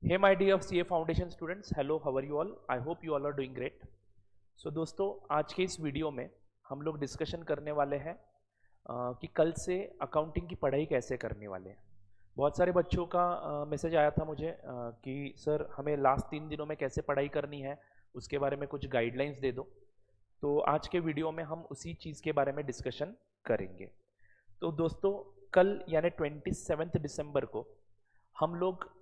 Hey my dear CA Foundation students, hello, how are you all? I hope you all are doing great. So दोस्तों आज के इस video में हम लोग डिस्कशन करने वाले हैं कि कल से अकाउंटिंग की पढ़ाई कैसे करने वाले हैं। बहुत सारे बच्चों का मैसेज आया था मुझे कि सर हमें लास्ट 3 दिनों में कैसे पढ़ाई करनी है, उसके बारे में कुछ गाइडलाइंस दे दो। तो आज के वीडियो में हम उसी चीज़ के बारे में डिस्कशन करेंगे। तो दोस्तों कल यानी 27 दिसंबर को हम लोग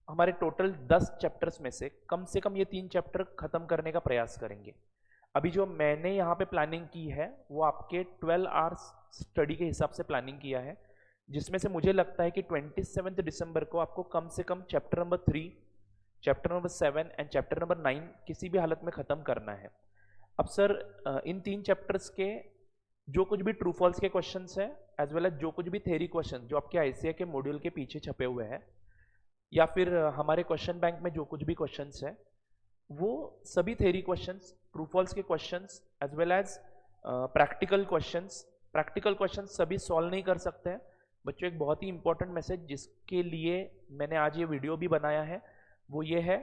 हमारे टोटल 10 चैप्टर्स में से कम ये 3 चैप्टर खत्म करने का प्रयास करेंगे। अभी जो मैंने यहाँ पे प्लानिंग की है वो आपके 12 आवर्स स्टडी के हिसाब से प्लानिंग किया है, जिसमें से मुझे लगता है कि 27 दिसंबर को आपको कम से कम chapter number 3, chapter number 7 and chapter number 9 किसी भी हालत में ख़त्म करना है। अब सर इन 3 चैप्टर्स के जो कुछ भी ट्रू फॉल्स के क्वेश्चंस हैं एज वेल एज जो कुछ भी थ्योरी क्वेश्चन जो आपके आईसीए के मॉड्यूल के पीछे छपे हुए हैं या फिर हमारे क्वेश्चन बैंक में जो कुछ भी क्वेश्चंस हैं वो सभी थ्योरी क्वेश्चंस, ट्रू फॉल्स के questions as well as practical questions सभी सॉल्व नहीं कर सकते हैं। बच्चों एक बहुत ही इंपॉर्टेंट मैसेज जिसके लिए मैंने आज ये वीडियो भी बनाया है वो ये है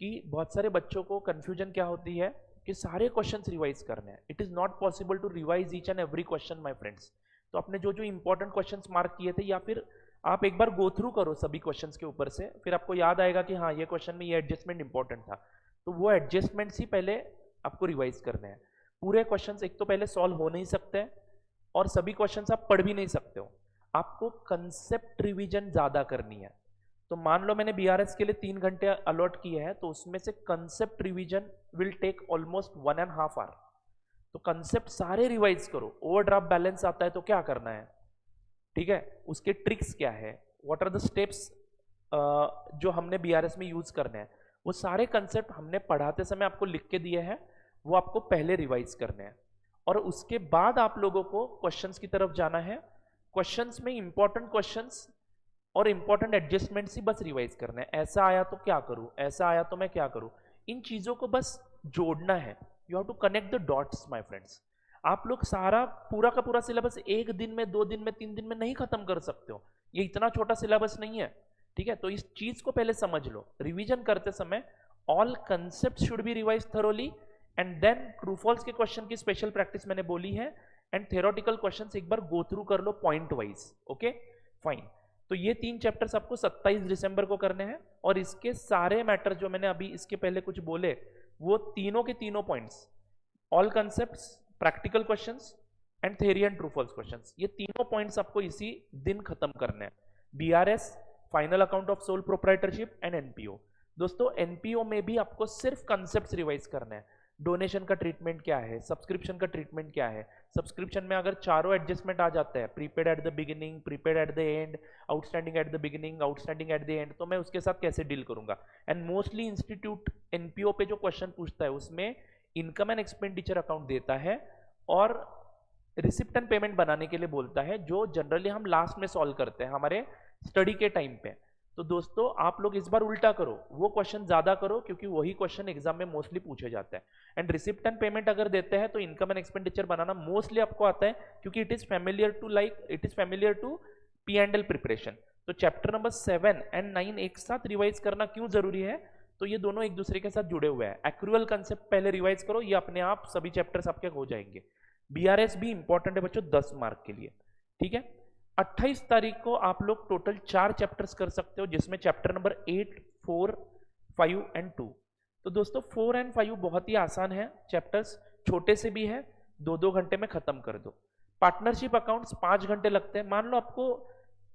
कि बहुत सारे बच्चों को कन्फ्यूजन क्या होती है कि सारे क्वेश्चंस रिवाइज करने हैं। It is not possible to revise each and every question my friends. तो आपने जो जो इंपॉर्टेंट क्वेश्चंस मार्क किए थे या फिर आप एक बार गो थ्रू करो सभी क्वेश्चंस के ऊपर से, फिर आपको याद आएगा कि हाँ ये क्वेश्चन में ये एडजस्टमेंट इंपॉर्टेंट था, तो वो एडजस्टमेंट्स ही पहले आपको रिवाइज करने हैं। पूरे क्वेश्चंस एक तो पहले सॉल्व हो नहीं सकते और सभी क्वेश्चंस आप पढ़ भी नहीं सकते हो, आपको कंसेप्ट रिवीजन ज्यादा करनी है। तो मान लो मैंने बीआरएस के लिए 3 घंटे अलॉट किए हैं, तो उसमें से concept revision will take almost 1.5 hour. तो कंसेप्ट सारे रिवाइज करो। ओवरड्राफ्ट बैलेंस आता है तो क्या करना है, ठीक है, उसके ट्रिक्स क्या है, व्हाट आर द स्टेप्स जो हमने बीआरएस में यूज करने हैं, वो सारे कंसेप्ट हमने पढ़ाते समय आपको लिख के दिए हैं, वो आपको पहले रिवाइज करने हैं और उसके बाद आप लोगों को क्वेश्चंस की तरफ जाना है। क्वेश्चंस में इंपॉर्टेंट क्वेश्चंस और इंपॉर्टेंट एडजस्टमेंट्स ही बस रिवाइज करना है। ऐसा आया तो क्या करूं, ऐसा आया तो मैं क्या करूं, इन चीजों को बस जोड़ना है। You have to connect the dots my friends. आप लोग सारा पूरा का पूरा सिलेबस 1 दिन में, 2 दिन में, 3 दिन में नहीं खत्म कर सकते हो, ये इतना छोटा सिलेबस नहीं है, ठीक है। तो इस चीज को पहले समझ लो। रिवीजन करते समय all concept should be revise thoroughly and then true false के क्वेश्चन की स्पेशल प्रैक्टिस मैंने बोली है एंड थ्योरेटिकल क्वेश्चंस एक बार गो थ्रू कर लो पॉइंट वाइज। Okay fine. तो ये 3 चैप्टर्स आपको 27 दिसंबर को करने हैं और इसके सारे मैटर जो मैंने अभी इसके पहले कुछ बोले वो तीनों के तीनों points, all concepts, practical questions and theory and true false questions, ये तीनों पॉइंट्स आपको इसी दिन खत्म करने हैं। BRS, final account of sole proprietorship and NPO. दोस्तों एनपीओ में भी आपको सिर्फ कंसेप्ट्स रिवाइज करने हैं। डोनेशन का ट्रीटमेंट क्या है, सब्सक्रिप्शन का ट्रीटमेंट क्या है, सब्सक्रिप्शन में अगर चारों एडजस्टमेंट आ जाते हैं, prepaid at the beginning, prepaid at the end, outstanding at the beginning, outstanding at the end, तो मैं उसके साथ कैसे डील करूंगा। एंड मोस्टली इंस्टीट्यूट एनपीओ पे जो क्वेश्चन पूछता है उसमें इनकम एंड एक्सपेंडिचर अकाउंट देता है और रिसिप्ट एंड पेमेंट बनाने के लिए बोलता है, जो जनरली हम लास्ट में सॉल्व करते हैं हमारे स्टडी के टाइम पे। तो दोस्तों आप लोग इस बार उल्टा करो, वो क्वेश्चन ज्यादा करो क्योंकि वही क्वेश्चन एग्जाम में मोस्टली पूछे जाते हैं। एंड रिसिप्ट एंड पेमेंट अगर देते हैं तो इनकम एंड एक्सपेंडिचर बनाना मोस्टली आपको आता है क्योंकि it is familiar to P and L preparation. तो चैप्टर नंबर 7 एंड 9 एक साथ रिवाइज करना क्यों जरूरी है, तो ये दोनों एक दूसरे के साथ जुड़े हुए हैं। एक्रूअल कंसेप्ट पहले रिवाइज करो, ये अपने आप सभी चैप्टर्स आपके हो जाएंगे। बीआरएस भी इंपॉर्टेंट है बच्चों 10 मार्क के लिए, ठीक है। 28 तारीख को आप लोग टोटल 4 चैप्टर्स कर सकते हो, जिसमें चैप्टर नंबर 8, 4, 5 एंड 2। तो दोस्तों 4 एंड 5 बहुत ही आसान है चैप्टर्स, छोटे से भी है, 2-2 घंटे में खत्म कर दो। पार्टनरशिप अकाउंट्स 5 घंटे लगते हैं। मान लो आपको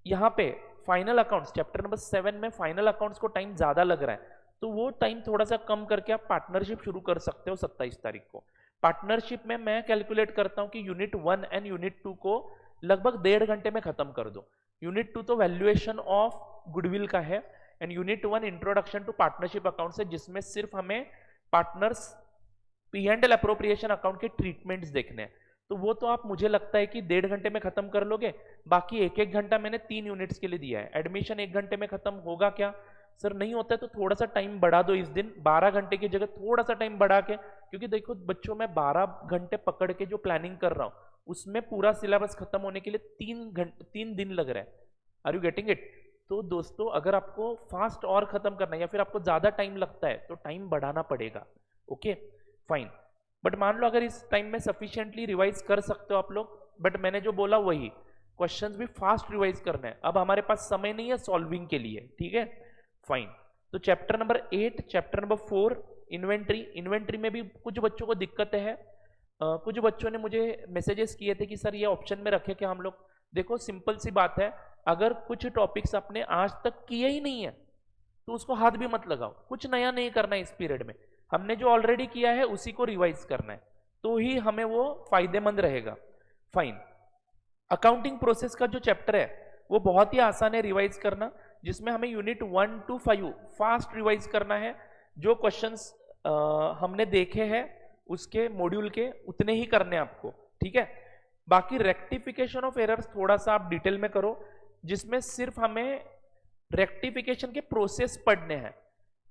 यहाँ पे फाइनल अकाउंट्स चैप्टर नंबर 7 में फाइनल अकाउंट्स को टाइम ज्यादा लग रहा है, तो वो टाइम थोड़ा सा कम करके आप पार्टनरशिप शुरू कर सकते हो 27 तारीख को। पार्टनरशिप में मैं कैलकुलेट करता हूं कि यूनिट 1 एंड यूनिट 2 को लगभग 1.5 घंटे में खत्म कर दो। यूनिट 2 तो वैल्यूएशन ऑफ गुडविल का है and unit 1 introduction to partnership account है, जिसमें सिर्फ हमें partners P and L appropriation account के ट्रीटमेंट्स देखने हैं। तो वो तो आप मुझे लगता है कि 1.5 घंटे में खत्म कर लोगे। बाकी 1-1 घंटा मैंने 3 यूनिट्स के लिए दिया है। एडमिशन 1 घंटे में खत्म होगा क्या सर, नहीं होता है तो थोड़ा सा टाइम बढ़ा दो इस दिन, 12 घंटे की जगह थोड़ा सा टाइम बढ़ा के, क्योंकि देखो बच्चों मैं 12 घंटे पकड़ के जो प्लानिंग कर रहा हूं उसमें पूरा सिलेबस खत्म होने के लिए 3 दिन लग रहा है। Are you getting it? तो दोस्तों अगर आपको फास्ट और खत्म करना है या फिर आपको ज्यादा टाइम लगता है तो टाइम बढ़ाना पड़ेगा। ओके फाइन, बट मान लो अगर इस टाइम में सफिशिएंटली रिवाइज कर सकते हो आप लोग, बट मैंने जो बोला वही क्वेश्चंस भी फास्ट रिवाइज करना है। अब हमारे पास समय नहीं है सॉल्विंग के लिए, ठीक है फाइन। तो chapter number 8, chapter number 4 inventory. Inventory में भी कुछ बच्चों को दिक्कत है। कुछ बच्चों ने मुझे मैसेजेस किए थे कि सर ये ऑप्शन में रखे क्या हम लोग। देखो सिंपल सी बात है, अगर कुछ टॉपिक्स आपने आज तक किए ही नहीं है तो उसको हाथ भी मत लगाओ, कुछ नया नहीं करना है इस पीरियड में। हमने जो ऑलरेडी किया है उसी को रिवाइज करना है, तो ही हमें वो फायदेमंद रहेगा। फाइन, अकाउंटिंग प्रोसेस का जो चैप्टर है वो बहुत ही आसान है रिवाइज करना, जिसमें हमें यूनिट 1 to 5 फास्ट रिवाइज करना है। जो क्वेश्चंस हमने देखे हैं उसके मॉड्यूल के उतने ही करने हैं आपको, ठीक है। बाकी रेक्टिफिकेशन ऑफ एरर्स थोड़ा सा आप डिटेल में करो, जिसमें सिर्फ हमें रेक्टिफिकेशन के प्रोसेस पढ़ने हैं।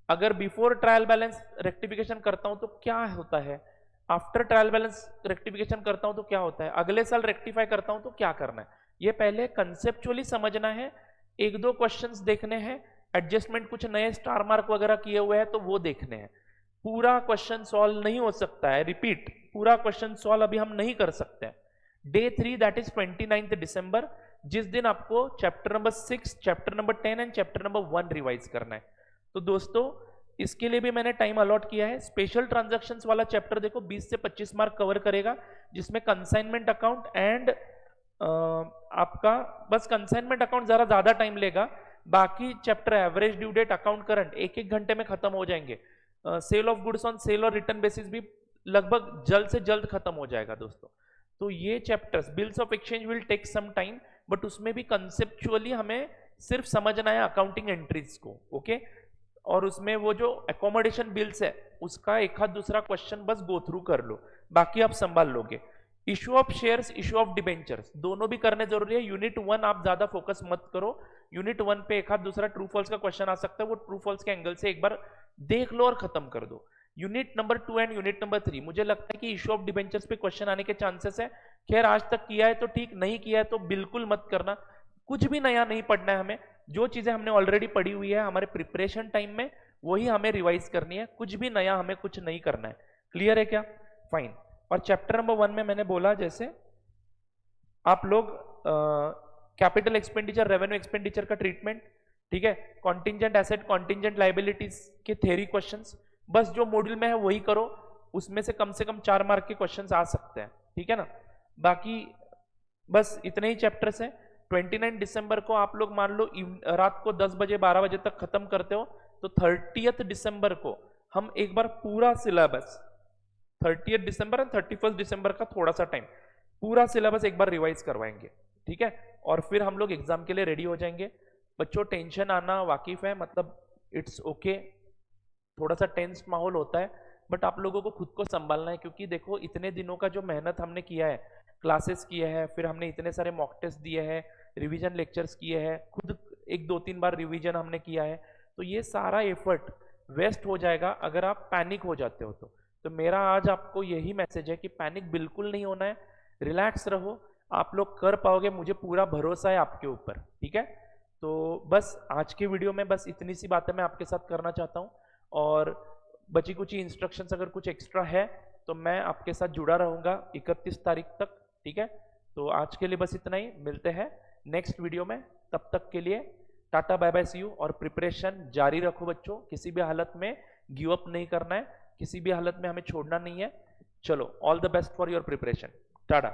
अगर बिफोर ट्रायल बैलेंस रेक्टिफिकेशन करता हूं तो क्या होता है, आफ्टर ट्रायल बैलेंस रेक्टिफिकेशन करता हूं तो क्या होता है, अगले साल रेक्टिफाई करता हूं तो क्या करना है, ये पहले कंसेप्चुअली समझना है। एक दो क्वेश्चंस देखने हैं, एडजस्टमेंट कुछ नए स्टार मार्क वगैरह किए हुए हैं तो वो देखने हैं। पूरा क्वेश्चन सॉल्व नहीं हो सकता है, रिपीट, पूरा क्वेश्चन सॉल्व अभी हम नहीं कर सकते हैं। डे 3 दैट इज 29 दिसंबर, जिस दिन आपको chapter number 6, chapter number 10 and chapter number 1 revise करना है। तो दोस्तों इसके लिए भी मैंने टाइम अलॉट किया है। स्पेशल ट्रांजैक्शंस वाला चैप्टर देखो 20 से 25 मार्क कवर करेगा, जिसमें कंसाइनमेंट अकाउंट एंड आपका बस कंसाइनमेंट अकाउंट जरा ज्यादा टाइम लेगा। बाकी chapter average due date, account current एक एक घंटे में खत्म हो जाएंगे। Sale of goods on sale और रिटर्न बेसिस भी लगभग जल्द से जल्द खत्म हो जाएगा दोस्तों। तो ये chapters, bills of exchange will take some time, but उसमें भी कंसेप्चुअली हमें सिर्फ समझना है अकाउंटिंग एंट्रीज को, ओके। और उसमें वो जो एकोमोडेशन बिल्स है उसका एक आध दूसरा क्वेश्चन बस गो थ्रू कर लो, बाकी आप संभाल लोगे। Issue of shares, issue of debentures दोनों भी करने जरूरी है। यूनिट 1 आप ज्यादा फोकस मत करो, यूनिट 1 पे एक आध दूसरा ट्रू फॉल्स का क्वेश्चन आ सकता है, वो ट्रू फॉल्स के एंगल से एक बार देख लो और खत्म कर दो। Unit number 2 and unit number 3 मुझे लगता है कि इशू ऑफ डिबेंचर्स पे क्वेश्चन आने के चांसेस है। खैर आज तक किया है तो ठीक, नहीं किया है तो बिल्कुल मत करना। कुछ भी नया नहीं पढ़ना है हमें, जो चीजें हमने ऑलरेडी पढ़ी हुई है हमारे प्रिपरेशन टाइम में वही हमें रिवाइज करनी है, कुछ भी नया हमें कुछ नहीं करना है। क्लियर है क्या? फाइन। और चैप्टर नंबर 1 में मैंने बोला जैसे आप लोग कैपिटल एक्सपेंडिचर, रेवेन्यू एक्सपेंडिचर का ट्रीटमेंट, ठीक है, कॉन्टिंजेंट एसेट, कॉन्टिंजेंट लाइबिलिटीज के थ्योरी क्वेश्चंस, बस जो मॉड्यूल में है वही करो, उसमें से कम 4 मार्क के क्वेश्चंस आ सकते हैं, ठीक है ना। बाकी बस इतने ही चैप्टर्स हैं। 29 दिसंबर को आप लोग मान लो रात को 10 बजे 12 बजे तक खत्म करते हो, तो 30 दिसंबर को हम एक बार पूरा सिलेबस, 30 दिसंबर एंड 31 दिसंबर का थोड़ा सा टाइम, पूरा सिलेबस एक बार रिवाइज करवाएंगे, ठीक है। और फिर हम लोग एग्जाम के लिए रेडी हो जाएंगे। बच्चों टेंशन आना वाकिफ है, मतलब इट्स ओके, थोड़ा सा टेंस माहौल होता है, बट आप लोगों को खुद को संभालना है, क्योंकि देखो इतने दिनों का जो मेहनत हमने किया है, क्लासेस किए हैं, फिर हमने इतने सारे मॉक टेस्ट दिए हैं, रिवीजन लेक्चर्स किए हैं, खुद 1-2-3 बार रिवीजन हमने किया है, तो ये सारा एफर्ट वेस्ट हो जाएगा अगर आप पैनिक हो जाते हो तो मेरा आज आपको यही मैसेज है कि पैनिक बिल्कुल नहीं होना है, रिलैक्स रहो, आप लोग कर पाओगे, मुझे पूरा भरोसा है आपके ऊपर, ठीक है। तो बस आज के वीडियो में बस इतनी सी बातें मैं आपके साथ करना चाहता हूँ, और बची कुछ इंस्ट्रक्शंस अगर कुछ एक्स्ट्रा है तो मैं आपके साथ जुड़ा रहूंगा 31 तारीख तक, ठीक है। तो आज के लिए बस इतना ही, मिलते हैं नेक्स्ट वीडियो में, तब तक के लिए tata bye bye see you. और प्रिपरेशन जारी रखो बच्चों, किसी भी हालत में गिव अप नहीं करना है, किसी भी हालत में हमें छोड़ना नहीं है। चलो, all the best for your preparation, Tata.